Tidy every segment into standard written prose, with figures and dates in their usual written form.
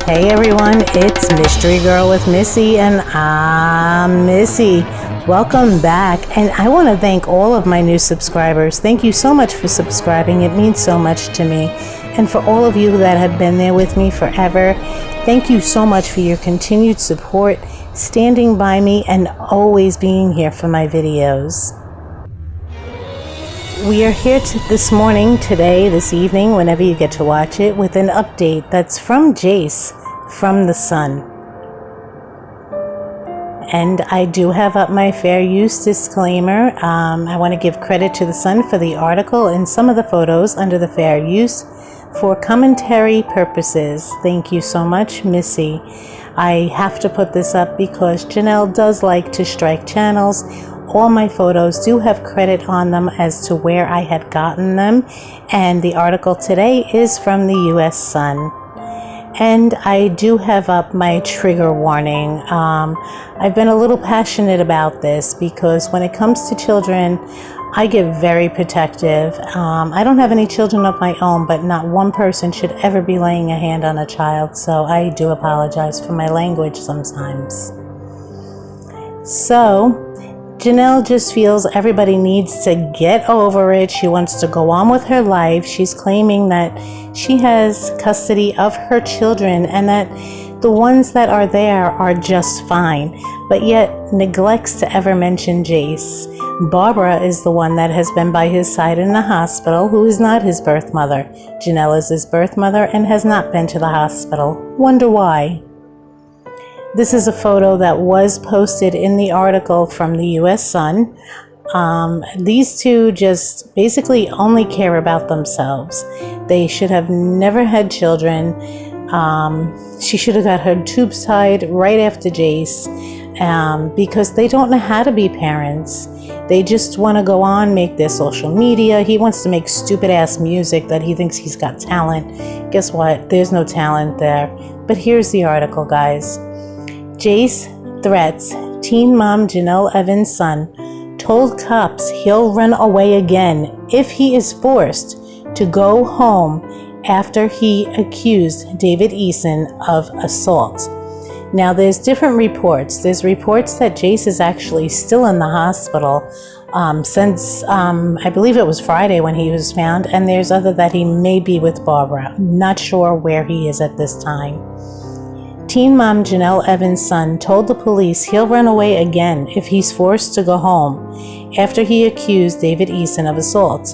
Hey everyone, it's Mystery Girl with Missy, and I'm Missy. Welcome back, and I want to thank all of my new subscribers. Thank you so much for subscribing. It means so much to me. And for all of you that have been there with me forever, thank you so much for your continued support, standing by me, and always being here for my videos. We are here this morning, today, this evening, whenever you get to watch it, with an update that's from Jace from the Sun. And I do have up my fair use disclaimer. I want to give credit to the Sun for the article and some of the photos under the fair use for commentary purposes. Thank you so much, Missy. I have to put this up because Jenelle does like to strike channels. All my photos do have credit on them as to where I had gotten them, and the article today is from the US Sun. And I do have up my trigger warning. I've been a little passionate about this because when it comes to children, I get very protective. I don't have any children of my own, but not one person should ever be laying a hand on a child, so I do apologize for my language sometimes. So Jenelle just feels everybody needs to get over it. She wants to go on with her life. She's claiming that she has custody of her children and that the ones that are there are just fine, but yet neglects to ever mention Jace. Barbara is the one that has been by his side in the hospital, who is not his birth mother. Jenelle is his birth mother and has not been to the hospital. Wonder why? This is a photo that was posted in the article from the US Sun. These two just basically only care about themselves. They should have never had children. She should have got her tubes tied right after Jace because they don't know how to be parents. They just want to go on, make their social media. He wants to make stupid ass music that he thinks he's got talent. Guess what? There's no talent there. But here's the article, guys. Jace threats teen mom Jenelle Eason son told cops he'll run away again if he is forced to go home after he accused David Eason of assault. Now there's different reports. There's reports that Jace is actually still in the hospital since I believe it was Friday when he was found, and there's other that he may be with Barbara. Not sure where he is at this time. Teen mom Jenelle Eason son told the police he'll run away again if he's forced to go home after he accused David Eason of assault.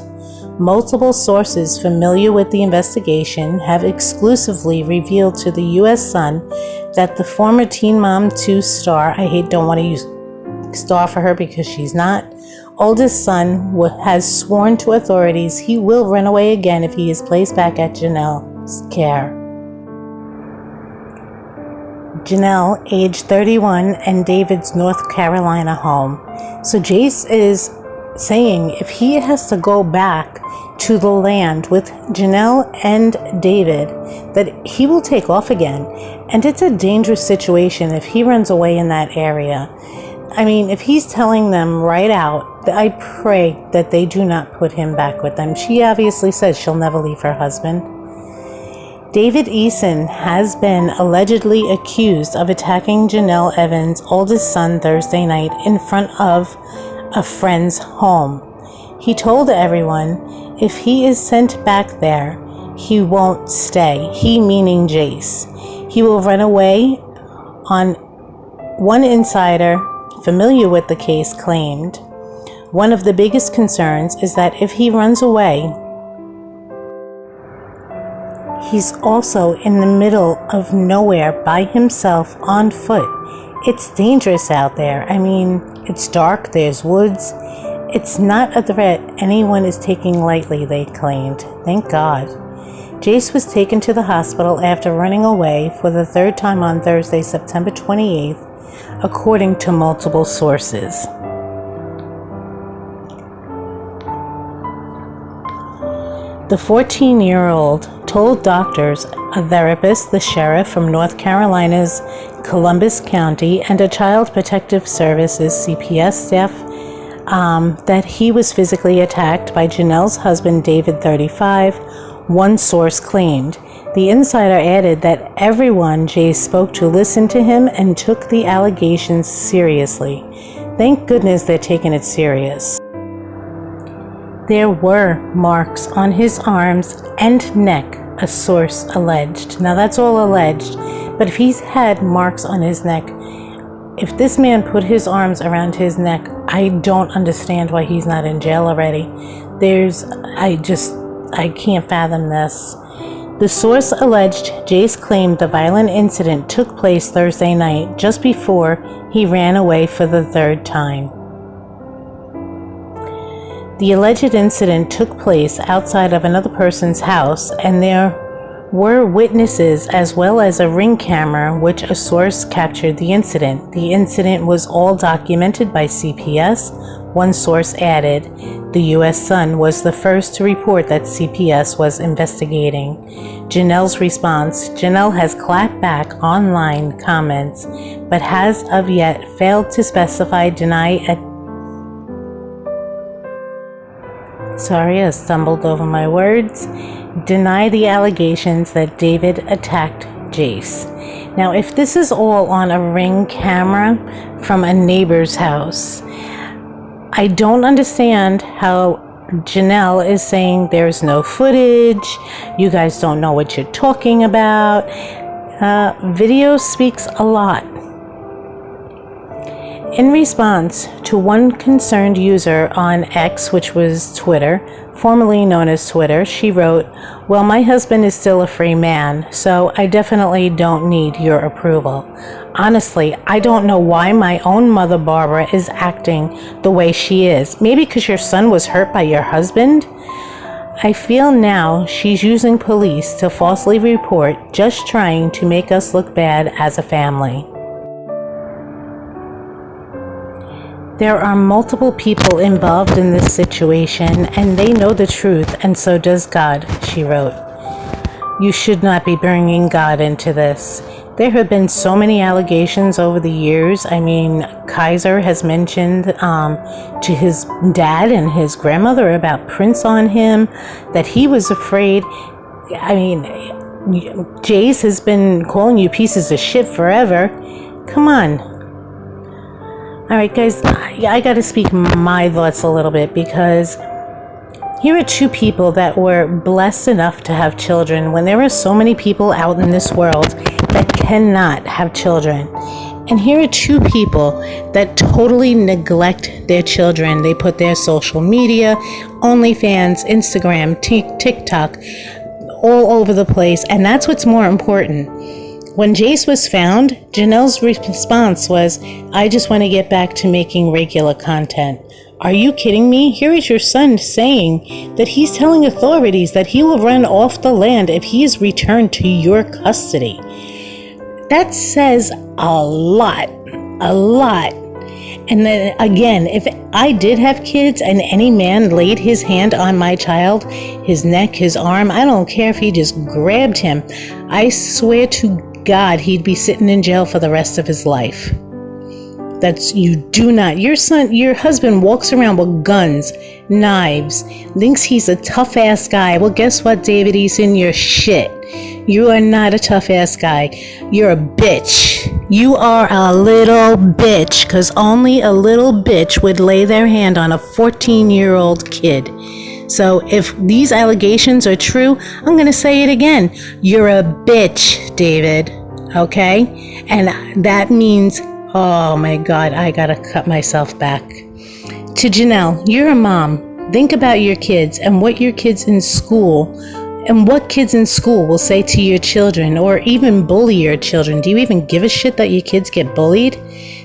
Multiple sources familiar with the investigation have exclusively revealed to the US Sun that the former Teen Mom 2 star, don't want to use star for her because she's not, oldest son has sworn to authorities he will run away again if he is placed back at Jenelle's care. Jenelle, age 31, and David's North Carolina home. So Jace is saying if he has to go back to the land with Jenelle and David, that he will take off again. And it's a dangerous situation if he runs away in that area. I mean, if he's telling them right out, I pray that they do not put him back with them. She obviously says she'll never leave her husband. David Eason has been allegedly accused of attacking Jenelle Eason's oldest son Thursday night in front of a friend's home. He told everyone if he is sent back there, he won't stay. He meaning Jace. He will run away. On one insider familiar with the case claimed, one of the biggest concerns is that if he runs away, he's also in the middle of nowhere by himself on foot. It's dangerous out there. I mean, it's dark, there's woods. It's not a threat anyone is taking lightly, they claimed. Thank God. Jace was taken to the hospital after running away for the third time on Thursday, September 28th, according to multiple sources. The 14-year-old told doctors, a therapist, the sheriff from North Carolina's Columbus County, and a Child Protective Services CPS staff that he was physically attacked by Jenelle's husband, David, 35. One source claimed The insider added that everyone Jace spoke to listened to him and took the allegations seriously. Thank goodness they're taking it serious. There were marks on his arms and neck, a source alleged. Now that's all alleged, but if he's had marks on his neck, if this man put his arms around his neck, I don't understand why he's not in jail already. I can't fathom this. The source alleged Jace claimed the violent incident took place Thursday night, just before he ran away for the third time. The alleged incident took place outside of another person's house, and there were witnesses as well as a ring camera which a source captured the incident. The incident was all documented by CPS. One source added, the U.S. Sun was the first to report that CPS was investigating. Jennelle's response: Jenelle has clapped back online comments, but has of yet failed to specify, I stumbled over my words. Deny the allegations that David attacked Jace. Now, if this is all on a ring camera from a neighbor's house, I don't understand how Jenelle is saying there's no footage, you guys don't know what you're talking about. Video speaks a lot. In response to one concerned user on X, which was Twitter, formerly known as Twitter, she wrote, "Well, my husband is still a free man, so I definitely don't need your approval. Honestly, I don't know why my own mother, Barbara, is acting the way she is. Maybe because your son was hurt by your husband? I feel now she's using police to falsely report, just trying to make us look bad as a family." There are multiple people involved in this situation, and they know the truth, and so does God, she wrote. You should not be bringing God into this. There have been so many allegations over the years. I mean, Kaiser has mentioned to his dad and his grandmother about prints on him, that he was afraid. I mean, Jace has been calling you pieces of shit forever. Come on. Alright guys, I gotta speak my thoughts a little bit, because here are two people that were blessed enough to have children when there are so many people out in this world that cannot have children. And here are two people that totally neglect their children. They put their social media, OnlyFans, Instagram, TikTok, all over the place, and that's what's more important. When Jace was found, Jennelle's response was, I just want to get back to making regular content. Are you kidding me? Here is your son saying that he's telling authorities that he will run off the land if he is returned to your custody. That says a lot. And then again, if I did have kids and any man laid his hand on my child, his neck, his arm, I don't care if he just grabbed him, I swear to God, he'd be sitting in jail for the rest of his life. You do not. Your husband walks around with guns, knives, thinks he's a tough ass guy. Well, guess what, David Eason? You're shit. You are not a tough ass guy. You're a bitch. You are a little bitch, because only a little bitch would lay their hand on a 14-year-old kid. So if these allegations are true, I'm going to say it again. You're a bitch, David. Okay? And that means, oh my God, I got to cut myself back. To Jenelle, you're a mom. Think about your kids and what your kids in school and what kids in school will say to your children, or even bully your children. Do you even give a shit that your kids get bullied?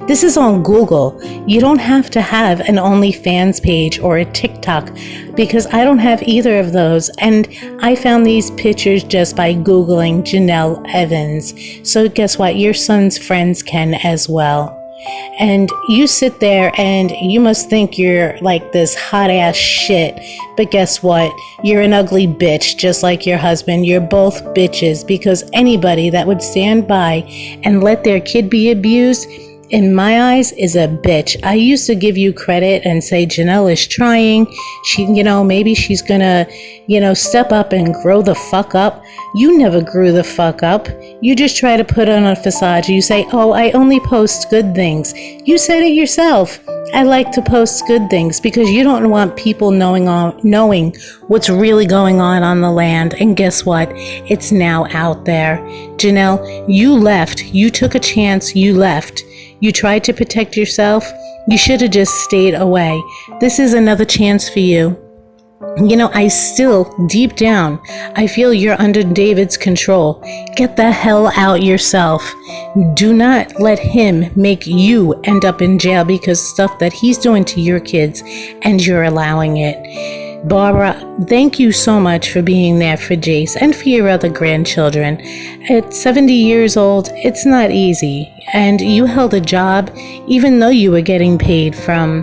This is on Google. You don't have to have an OnlyFans page or a TikTok, because I don't have either of those. And I found these pictures just by Googling Jenelle Evans. So guess what? Your son's friends can as well. And you sit there and you must think you're like this hot ass shit. But guess what? You're an ugly bitch, just like your husband. You're both bitches, because anybody that would stand by and let their kid be abused, in my eyes, is a bitch. I used to give you credit and say Jenelle is trying. She, maybe she's gonna, step up and grow the fuck up. You never grew the fuck up. You just try to put on a facade. You say, oh, I only post good things. You said it yourself. I like to post good things because you don't want people knowing what's really going on the land. And guess what? It's now out there. Jenelle, you left. You took a chance. You left. You tried to protect yourself. You should have just stayed away. This is another chance for you. I still, deep down, I feel you're under David's control. Get the hell out yourself. Do not let him make you end up in jail because stuff that he's doing to your kids and you're allowing it. Barbara, thank you so much for being there for Jace and for your other grandchildren. At 70 years old, it's not easy. And you held a job even though you were getting paid from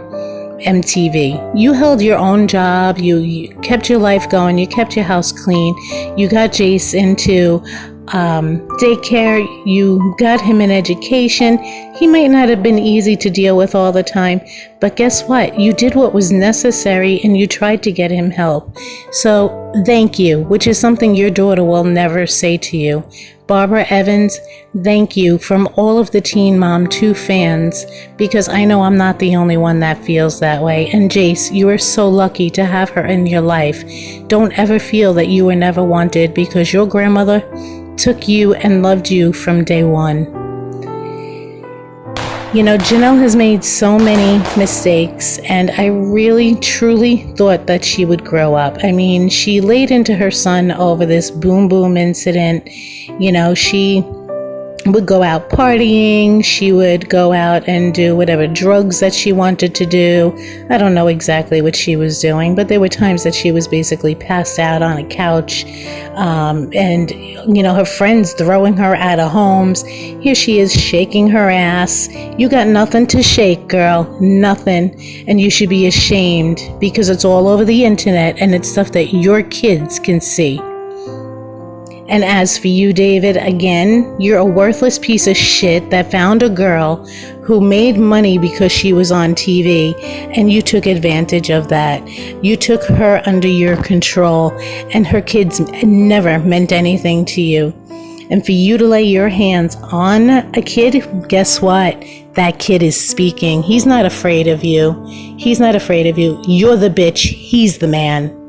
MTV. You held your own job. You kept your life going. You kept your house clean. You got Jace into daycare. You got him an education. He might not have been easy to deal with all the time, but guess what? You did what was necessary and you tried to get him help. So thank you, which is something your daughter will never say to you. Barbara Evans, thank you from all of the Teen Mom 2 fans, because I know I'm not the only one that feels that way. And Jace, you are so lucky to have her in your life. Don't ever feel that you were never wanted, because your grandmother took you and loved you from day one. Jenelle has made so many mistakes, and I really, truly thought that she would grow up. I mean, she laid into her son over this boom boom incident. She would go out partying. She would go out and do whatever drugs that she wanted to do. I don't know exactly what she was doing, but there were times that she was basically passed out on a couch, and her friends throwing her out of homes. Here she is shaking her ass. You got nothing to shake, girl, nothing. And you should be ashamed because it's all over the internet and it's stuff that your kids can see. And as for you, David, again, you're a worthless piece of shit that found a girl who made money because she was on TV, and you took advantage of that. You took her under your control, and her kids never meant anything to you. And for you to lay your hands on a kid, guess what? That kid is speaking. He's not afraid of you. He's not afraid of you. You're the bitch. He's the man.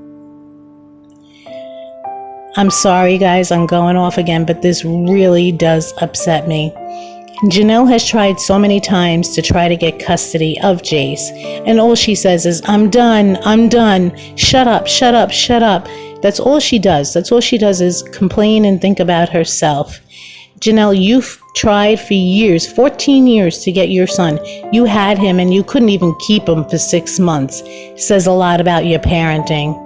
I'm sorry, guys, I'm going off again, but this really does upset me. Jenelle has tried so many times to try to get custody of Jace, and all she says is, I'm done, shut up, shut up, shut up. That's all she does. That's all she does is complain and think about herself. Jenelle, you've tried for years, 14 years, to get your son. You had him and you couldn't even keep him for 6 months. It says a lot about your parenting.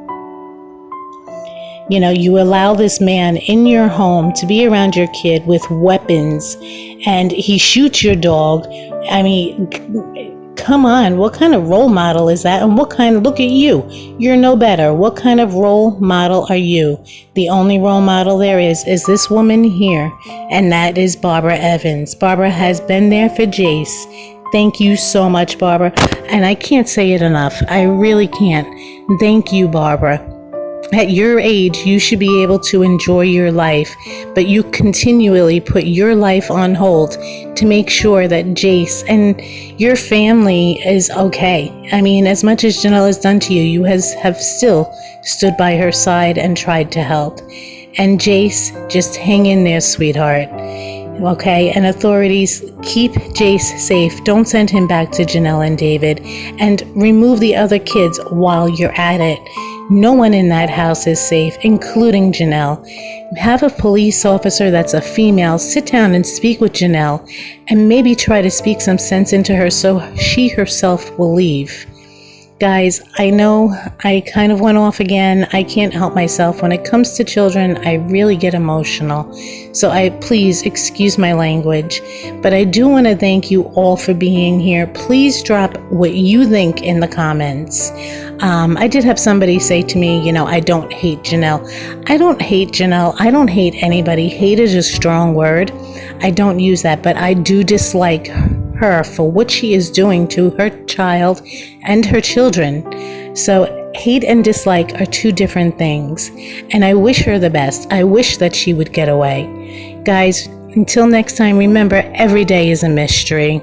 You allow this man in your home to be around your kid with weapons, and he shoots your dog. I mean, come on, what kind of role model is that? And look at you. You're no better. What kind of role model are you? The only role model there is this woman here, and that is Barbara Evans. Barbara has been there for Jace. Thank you so much, Barbara. And I can't say it enough. I really can't. Thank you, Barbara. At your age, you should be able to enjoy your life, but you continually put your life on hold to make sure that Jace and your family is okay. I mean, as much as Jenelle has done to you, you have still stood by her side and tried to help. And Jace, just hang in there, sweetheart. Okay, and authorities, keep Jace safe. Don't send him back to Jenelle and David, and remove the other kids while you're at it. No one in that house is safe, including Jenelle. Have a police officer that's a female sit down and speak with Jenelle, and maybe try to speak some sense into her so she herself will leave. Guys, I know I kind of went off again. I can't help myself. When it comes to children, I really get emotional. So please excuse my language. But I do want to thank you all for being here. Please drop what you think in the comments. I did have somebody say to me, I don't hate Jenelle. I don't hate Jenelle. I don't hate anybody. Hate is a strong word. I don't use that, but I do dislike her for what she is doing to her child and her children. So hate and dislike are two different things, and I wish her the best. I wish that she would get away. Guys, until next time, remember, every day is a mystery.